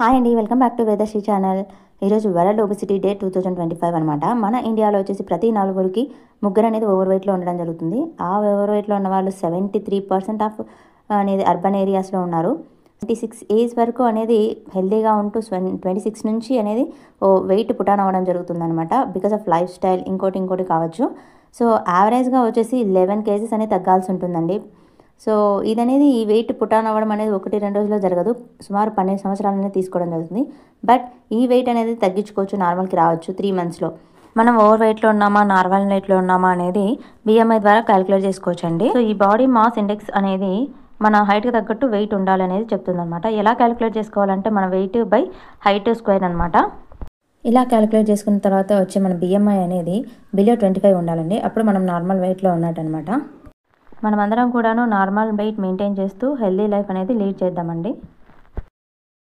Hi అండి, welcome back to Vedasri channel. ఈరోజు world obesity day 2025 అనమాట. మన ఇండియాలో వచ్చేసి ప్రతి 4 ముగ్గురు అనేది ఓవర్ వెయిట్లో ఉండడం జరుగుతుంది. ఆ ఓవర్ వెయిట్లో ఉన్న వాళ్ళు 73% ఆఫ్ అనేది అర్బన్ ఏరియాస్లో ఉన్నారు. 26 ఏజ్ వరకు అనేది హెల్దీగా ఉంటూ 26 నుంచి అనేది వెయిట్ పుటాన్ అవ్వడం జరుగుతుంది అనమాట. బికాస్ ఆఫ్ లైఫ్ స్టైల్ ఇంకోటి కావచ్చు. సో యావరేజ్గా వచ్చేసి 11 kgs అనేది తగ్గాల్సి ఉంటుందండి. సో ఇదనేది ఈ వెయిట్ పుటాన్ అవ్వడం అనేది 1-2 రోజుల్లో జరగదు. సుమారు 12 సంవత్సరాలు అనేది తీసుకోవడం జరుగుతుంది. బట్ ఈ వెయిట్ అనేది తగ్గించుకోవచ్చు, నార్మల్కి రావచ్చు 3 monthsలో. మనం ఓవర్ వెయిట్లో ఉన్నామా, నార్మల్ వెయిట్లో ఉన్నామా అనేది BMI ద్వారా క్యాలిక్యులేట్ చేసుకోవచ్చు అండి. సో ఈ బాడీ మాస్ ఇండెక్స్ అనేది మన హైట్కి తగ్గట్టు వెయిట్ ఉండాలనేది చెప్తుంది అనమాట. ఎలా క్యాలిక్యులేట్ చేసుకోవాలంటే మన వెయిట్ బై హైట్ స్క్వేర్ అనమాట. ఇలా క్యాలిక్యులేట్ చేసుకున్న తర్వాత వచ్చే మన BMI అనేది బిలో 25 ఉండాలండి. అప్పుడు మనం నార్మల్ వెయిట్లో ఉన్నట్టు అనమాట. మనమందరం కూడాను నార్మల్ వెయిట్ మెయింటైన్ చేస్తూ హెల్దీ లైఫ్ అనేది లీడ్ చేద్దామండి.